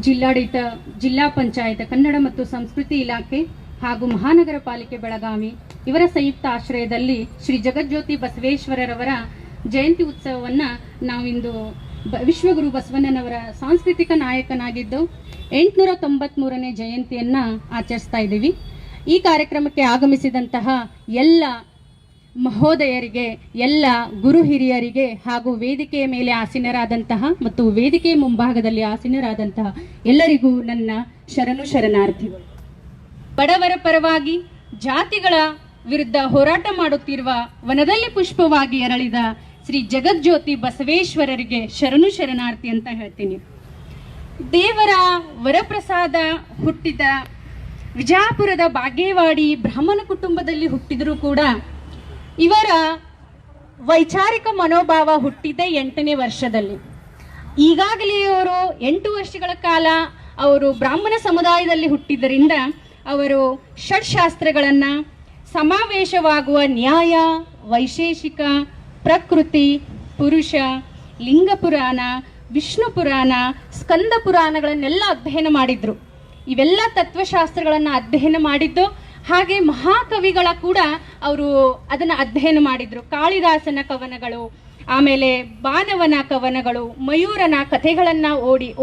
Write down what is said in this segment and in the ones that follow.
ಜಿಲ್ಲಾಡಳಿತ, ಜಿಲ್ಲಾ ಪಂಚಾಯತ್, ಕನ್ನಡ ಮತ್ತು ಸಂಸ್ಕೃತಿ ಇಲಾಖೆ ಹಾಗೂ ಮಹಾನಗರ ಪಾಲಿಕೆ ಬೆಳಗಾವಿ ಇವರ ಸಂಯುಕ್ತ ಆಶ್ರಯದಲ್ಲಿ ಶ್ರೀ ಜಗಜ್ಯೋತಿ ಬಸವೇಶ್ವರರವರ ಜಯಂತಿ ಉತ್ಸವವನ್ನು ನಾವಿಂದು ವಿಶ್ವಗುರು ಬಸವಣ್ಣನವರ ಸಾಂಸ್ಕೃತಿಕ ನಾಯಕನಾಗಿದ್ದು 893ನೇ ಜಯಂತಿಯನ್ನ ಆಚರಿಸ್ತಾ ಇದ್ದೀವಿ. ಈ ಕಾರ್ಯಕ್ರಮಕ್ಕೆ ಆಗಮಿಸಿದಂತಹ ಎಲ್ಲ ಮಹೋದಯರಿಗೆ, ಎಲ್ಲ ಗುರು ಹಿರಿಯರಿಗೆ ಹಾಗೂ ವೇದಿಕೆಯ ಮೇಲೆ ಆಸೀನರಾದಂತಹ ಮತ್ತು ವೇದಿಕೆಯ ಮುಂಭಾಗದಲ್ಲಿ ಆಸೀನರಾದಂತಹ ಎಲ್ಲರಿಗೂ ನನ್ನ ಶರಣು ಶರಣಾರ್ಥಿಗಳು. ಬಡವರ ಪರವಾಗಿ ಜಾತಿಗಳ ವಿರುದ್ಧ ಹೋರಾಟ ಮಾಡುತ್ತಿರುವ ವನದಲ್ಲಿ ಪುಷ್ಪವಾಗಿ ಅರಳಿದ ಶ್ರೀ ಜಗಜ್ಯೋತಿ ಬಸವೇಶ್ವರರಿಗೆ ಶರಣು ಶರಣಾರ್ಥಿ ಅಂತ ಹೇಳ್ತೀನಿ. ದೇವರ ವರಪ್ರಸಾದ ಹುಟ್ಟಿದ ವಿಜಯಪುರದ ಬಾಗೇವಾಡಿ ಬ್ರಾಹ್ಮಣ ಕುಟುಂಬದಲ್ಲಿ ಹುಟ್ಟಿದರೂ ಕೂಡ ಇವರ ವೈಚಾರಿಕ ಮನೋಭಾವ ಹುಟ್ಟಿದ್ದೇ 8ನೇ ವರ್ಷದಲ್ಲಿ. ಈಗಾಗಲೇ ಅವರು 8 ವರ್ಷಗಳ ಕಾಲ ಅವರು ಬ್ರಾಹ್ಮಣ ಸಮುದಾಯದಲ್ಲಿ ಹುಟ್ಟಿದ್ದರಿಂದ ಅವರು ಷಡ್ಶಾಸ್ತ್ರಗಳನ್ನು, ಸಮಾವೇಶವಾಗುವ ನ್ಯಾಯ, ವೈಶೇಷಿಕ, ಪ್ರಕೃತಿ, ಪುರುಷ, ಲಿಂಗ ಪುರಾಣ, ವಿಷ್ಣು ಪುರಾಣ, ಸ್ಕಂದ ಪುರಾಣಗಳನ್ನೆಲ್ಲ ಅಧ್ಯಯನ ಮಾಡಿದ್ರು. ಇವೆಲ್ಲ ತತ್ವಶಾಸ್ತ್ರಗಳನ್ನು ಅಧ್ಯಯನ ಮಾಡಿದ್ದು, ಹಾಗೆ ಮಹಾಕವಿಗಳ ಕೂಡ ಅವರು ಅದನ್ನು ಅಧ್ಯಯನ ಮಾಡಿದ್ರು. ಕಾಳಿದಾಸನ ಕವನಗಳು, ಆಮೇಲೆ ಬಾನವನ ಕವನಗಳು, ಮಯೂರನ ಕಥೆಗಳನ್ನು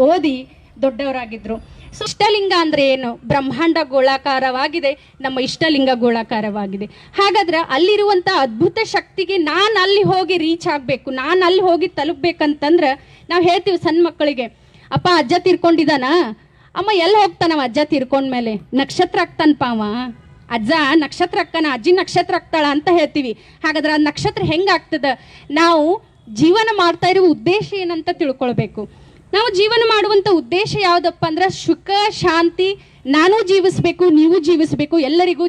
ಓದಿ ದೊಡ್ಡವರಾಗಿದ್ರು. ಸೊ ಇಷ್ಟಲಿಂಗ ಅಂದ್ರೆ ಏನು? ಬ್ರಹ್ಮಾಂಡ ಗೋಳಾಕಾರವಾಗಿದೆ, ನಮ್ಮ ಇಷ್ಟಲಿಂಗ ಗೋಳಾಕಾರವಾಗಿದೆ. ಹಾಗಾದ್ರೆ ಅಲ್ಲಿರುವಂತ ಅದ್ಭುತ ಶಕ್ತಿಗೆ ನಾನು ಅಲ್ಲಿ ಹೋಗಿ ರೀಚ್ ಆಗಬೇಕು, ನಾನು ಅಲ್ಲಿ ಹೋಗಿ ತಲುಪಬೇಕಂತಂದ್ರೆ ನಾವು ಹೇಳ್ತೀವಿ ಸಣ್ಣ ಮಕ್ಕಳಿಗೆ, ಅಪ್ಪ ಅಜ್ಜ ತೀರ್ಕೊಂಡಿದ್ದಾನ, ಅಮ್ಮ ಎಲ್ಲಿ ಹೋಗ್ತಾನವ ಅಜ್ಜ ತೀರ್ಕೊಂಡ್ಮೇಲೆ? ನಕ್ಷತ್ರ ಆಗ್ತಾನಪ್ಪ ಅವ, ಅಜ್ಜ ನಕ್ಷತ್ರ ಆಗ್ತಾನ, ಅಜ್ಜಿ ನಕ್ಷತ್ರ ಆಗ್ತಾಳ ಅಂತ ಹೇಳ್ತೀವಿ. ಹಾಗಾದ್ರೆ ಆ ನಕ್ಷತ್ರ ಹೆಂಗಾಗ್ತದ? ನಾವು ಜೀವನ ಮಾಡ್ತಾ ಇರುವ ಉದ್ದೇಶ ಏನಂತ ತಿಳ್ಕೊಳ್ಬೇಕು. ನಾವು ಜೀವನ ಮಾಡುವಂಥ ಉದ್ದೇಶ ಯಾವುದಪ್ಪ ಅಂದ್ರೆ ಸುಖ ಶಾಂತಿ, ನಾನು ಜೀವಿಸಬೇಕು, ನೀವು ಜೀವಿಸಬೇಕು, ಎಲ್ಲರಿಗೂ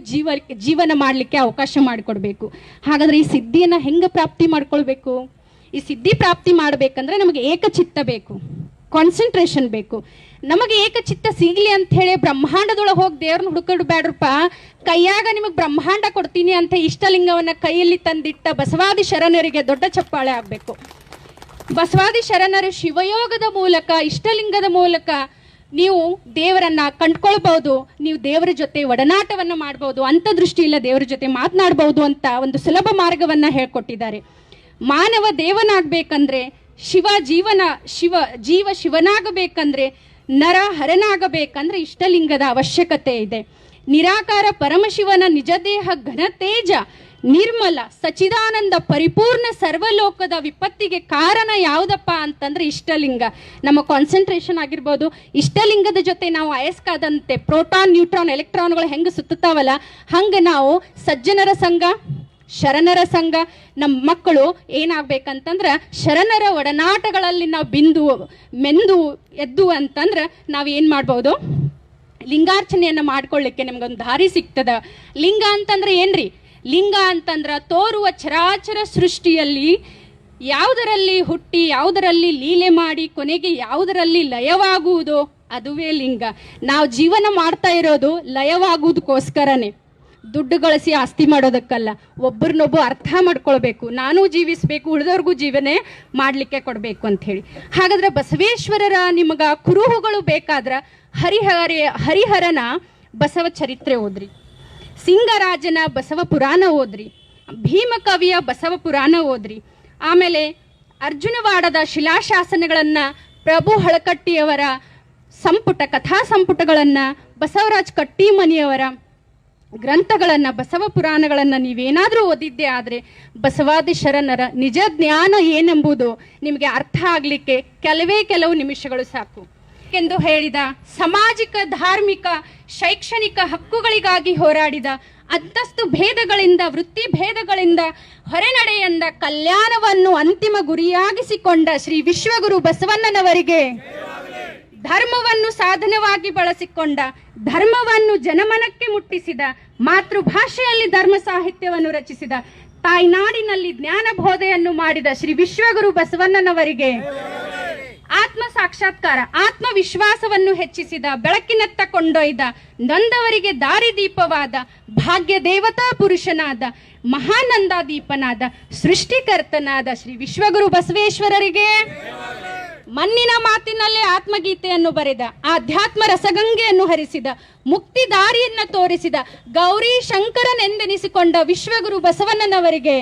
ಜೀವನ ಮಾಡಲಿಕ್ಕೆ ಅವಕಾಶ ಮಾಡಿಕೊಡ್ಬೇಕು. ಹಾಗಾದ್ರೆ ಈ ಸಿದ್ಧಿಯನ್ನು ಹೆಂಗೆ ಪ್ರಾಪ್ತಿ ಮಾಡ್ಕೊಳ್ಬೇಕು? ಈ ಸಿದ್ಧಿ ಪ್ರಾಪ್ತಿ ಮಾಡಬೇಕಂದ್ರೆ ನಮಗೆ ಏಕಚಿತ್ತ ಬೇಕು, ಕಾನ್ಸಂಟ್ರೇಷನ್ ಬೇಕು. ನಮಗೆ ಏಕಚಿತ್ತ ಸಿಗ್ಲಿ ಅಂತ ಹೇಳಿ ಬ್ರಹ್ಮಾಂಡದೊಳಗೆ ಹೋಗಿ ದೇವ್ರನ್ನ ಹುಡುಕಡ್ಬೇಡ್ರಪ್ಪ. ಕೈಯಾಗ ನಿಮಗೆ ಬ್ರಹ್ಮಾಂಡ ಕೊಡ್ತೀನಿ ಅಂತ ಇಷ್ಟಲಿಂಗವನ್ನ ಕೈಯಲ್ಲಿ ತಂದಿಟ್ಟ ಬಸವಾದಿ ಶರಣರಿಗೆ ದೊಡ್ಡ ಚಪ್ಪಾಳೆ ಆಗಬೇಕು. ಬಸವಾದಿ ಶರಣರು ಶಿವಯೋಗದ ಮೂಲಕ, ಇಷ್ಟಲಿಂಗದ ಮೂಲಕ ನೀವು ದೇವರನ್ನ ಕಂಡ್ಕೊಳ್ಬಹುದು, ನೀವು ದೇವರ ಜೊತೆ ಒಡನಾಟವನ್ನ ಮಾಡ್ಬೋದು, ಅಂತರ್ದೃಷ್ಟಿಯಿಲ್ಲ ದೇವರ ಜೊತೆ ಮಾತನಾಡ್ಬಹುದು ಅಂತ ಒಂದು ಸುಲಭ ಮಾರ್ಗವನ್ನ ಹೇಳ್ಕೊಟ್ಟಿದ್ದಾರೆ. ಮಾನವ ದೇವನಾಗಬೇಕಂದ್ರೆ, ಜೀವ ಶಿವನಾಗಬೇಕಂದ್ರೆ, ನರ ಹರನಾಗಬೇಕಂದ್ರೆ ಇಷ್ಟಲಿಂಗದ ಅವಶ್ಯಕತೆ ಇದೆ. ನಿರಾಕಾರ ಪರಮಶಿವನ ನಿಜದೇಹ ಘನತೇಜ ನಿರ್ಮಲ ಸಚಿದಾನಂದ ಪರಿಪೂರ್ಣ ಸರ್ವಲೋಕದ ವಿಪತ್ತಿಗೆ ಕಾರಣ ಯಾವುದಪ್ಪ ಅಂತಂದ್ರೆ ಇಷ್ಟಲಿಂಗ. ನಮ್ಮ ಕಾನ್ಸಂಟ್ರೇಷನ್ ಆಗಿರ್ಬೋದು, ಇಷ್ಟಲಿಂಗದ ಜೊತೆ ನಾವು ಅಯಸ್ಕಾದಂತೆ ಪ್ರೋಟಾನ್, ನ್ಯೂಟ್ರಾನ್, ಎಲೆಕ್ಟ್ರಾನ್ಗಳು ಹೆಂಗೆ ಸುತ್ತುತ್ತಾವಲ್ಲ, ಹಂಗೆ ನಾವು ಸಜ್ಜನರ ಸಂಘ, ಶರಣರ ಸಂಘ, ನಮ್ಮ ಮಕ್ಕಳು ಏನಾಗಬೇಕಂತಂದ್ರೆ ಶರಣರ ಒಡನಾಟಗಳಲ್ಲಿ ನಾವು ಮೆಂದು ಎದ್ದು ಅಂತಂದ್ರೆ ನಾವು ಏನು ಮಾಡ್ಬೋದು? ಲಿಂಗಾರ್ಚನೆಯನ್ನು ಮಾಡ್ಕೊಳ್ಳಿಕ್ಕೆ ನಮ್ಗೊಂದು ದಾರಿ ಸಿಗ್ತದ. ಲಿಂಗ ಅಂತಂದ್ರೆ ಏನ್ರಿ? ಲಿಂಗ ಅಂತಂದ್ರೆ ತೋರುವ ಚರಾಚರ ಸೃಷ್ಟಿಯಲ್ಲಿ ಯಾವುದರಲ್ಲಿ ಹುಟ್ಟಿ, ಯಾವುದರಲ್ಲಿ ಲೀಲೆ ಮಾಡಿ, ಕೊನೆಗೆ ಯಾವುದರಲ್ಲಿ ಲಯವಾಗುವುದೋ ಅದುವೇ ಲಿಂಗ. ನಾವು ಜೀವನ ಮಾಡ್ತಾ ಇರೋದು ಲಯವಾಗುವುದಕ್ಕೋಸ್ಕರನೇ, ದುಡ್ಡು ಗಳಿಸಿ ಆಸ್ತಿ ಮಾಡೋದಕ್ಕಲ್ಲ. ಒಬ್ಬರನ್ನೊಬ್ಬ ಅರ್ಥ ಮಾಡ್ಕೊಳ್ಬೇಕು, ನಾನು ಜೀವಿಸಬೇಕು, ಉಳಿದವ್ರಿಗೂ ಜೀವನೆ ಮಾಡಲಿಕ್ಕೆ ಕೊಡಬೇಕು ಅಂತ ಹೇಳಿ. ಹಾಗಾದ್ರೆ ಬಸವೇಶ್ವರರ ನಿಮಗ ಕುರುಹುಗಳು ಬೇಕಾದ್ರೆ ಹರಿಹರನ ಬಸವ ಚರಿತ್ರೆ ಓದ್ರಿ, ಸಿಂಗರಾಜನ ಬಸವ ಪುರಾಣ ಓದ್ರಿ, ಭೀಮಕವಿಯ ಬಸವ ಪುರಾಣ ಓದ್ರಿ, ಆಮೇಲೆ ಅರ್ಜುನವಾಡದ ಶಿಲಾಶಾಸನಗಳನ್ನು, ಪ್ರಭು ಹಳಕಟ್ಟಿಯವರ ಸಂಪುಟ ಕಥಾ ಸಂಪುಟಗಳನ್ನು, ಬಸವರಾಜ್ ಕಟ್ಟಿಮನಿಯವರ ಗ್ರಂಥಗಳನ್ನು, ಬಸವ ಪುರಾಣಗಳನ್ನು ನೀವೇನಾದರೂ ಓದಿದ್ದೇ ಆದರೆ ಬಸವಾದಿ ಶರಣರ ನಿಜ ಜ್ಞಾನ ಏನೆಂಬುದು ನಿಮಗೆ ಅರ್ಥ ಆಗಲಿಕ್ಕೆ ಕೆಲವು ನಿಮಿಷಗಳು ಸಾಕು ಎಂದು ಹೇಳಿದ, ಸಾಮಾಜಿಕ, ಧಾರ್ಮಿಕ, ಶೈಕ್ಷಣಿಕ ಹಕ್ಕುಗಳಿಗಾಗಿ ಹೋರಾಡಿದ, ಅಂತಸ್ತು ಭೇದಗಳಿಂದ, ವೃತ್ತಿ ಭೇದಗಳಿಂದ ಹೊರನಡೆಯಿಂದ ಕಲ್ಯಾಣವನ್ನು ಅಂತಿಮ ಗುರಿಯಾಗಿಸಿಕೊಂಡ ಶ್ರೀ ವಿಶ್ವಗುರು ಬಸವಣ್ಣನವರಿಗೆ, ಧರ್ಮವನ್ನು ಸಾಧನವಾಗಿ ಬಳಸಿಕೊಂಡ, ಧರ್ಮವನ್ನು ಜನಮನಕ್ಕೆ ಮುಟ್ಟಿಸಿದ, ಮಾತೃಭಾಷೆಯಲ್ಲಿ ಧರ್ಮ ಸಾಹಿತ್ಯವನ್ನು ರಚಿಸಿದ, ತಾಯ್ನಾಡಿನಲ್ಲಿ ಜ್ಞಾನ ಬೋಧೆಯನ್ನು ಮಾಡಿದ ಶ್ರೀ ವಿಶ್ವಗುರು ಬಸವಣ್ಣನವರಿಗೆ, ಆತ್ಮ ಸಾಕ್ಷಾತ್ಕಾರ, ಆತ್ಮವಿಶ್ವಾಸವನ್ನು ಹೆಚ್ಚಿಸಿದ, ಬೆಳಕಿನತ್ತ ಕೊಂಡೊಯ್ದ, ನೊಂದವರಿಗೆ ದಾರಿದೀಪವಾದ, ಭಾಗ್ಯ ದೇವತಾ ಪುರುಷನಾದ, ಮಹಾನಂದಾದೀಪನಾದ, ಸೃಷ್ಟಿಕರ್ತನಾದ ಶ್ರೀ ವಿಶ್ವಗುರು ಬಸವೇಶ್ವರರಿಗೆ ಮಣ್ಣಿನ ಮಾತಿನಲ್ಲೇ ಆತ್ಮಗೀತೆಯನ್ನು ಬರೆದ, ಆಧ್ಯಾತ್ಮ ರಸಗಂಗೆಯನ್ನು ಹರಿಸಿದ, ಮುಕ್ತಿ ದಾರಿಯನ್ನು ತೋರಿಸಿದ ಗೌರಿ ಶಂಕರನೆಂದೆನಿಸಿಕೊಂಡ ವಿಶ್ವಗುರು ಬಸವಣ್ಣನವರಿಗೆ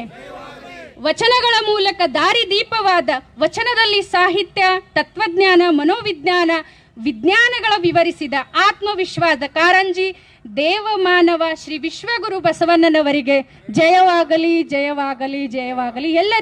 ವಚನಗಳ ಮೂಲಕ ದಾರಿ ದೀಪವಾದ, ವಚನದಲ್ಲಿ ಸಾಹಿತ್ಯ, ತತ್ವಜ್ಞಾನ, ಮನೋವಿಜ್ಞಾನ, ವಿಜ್ಞಾನಗಳ ವಿವರಿಸಿದ ಆತ್ಮವಿಶ್ವಾಸ ಕಾರಂಜಿ ದೇವಮಾನವ ಶ್ರೀ ವಿಶ್ವಗುರು ಬಸವಣ್ಣನವರಿಗೆ ಜಯವಾಗಲಿ, ಜಯವಾಗಲಿ, ಜಯವಾಗಲಿ. ಎಲ್ಲರಿಗೂ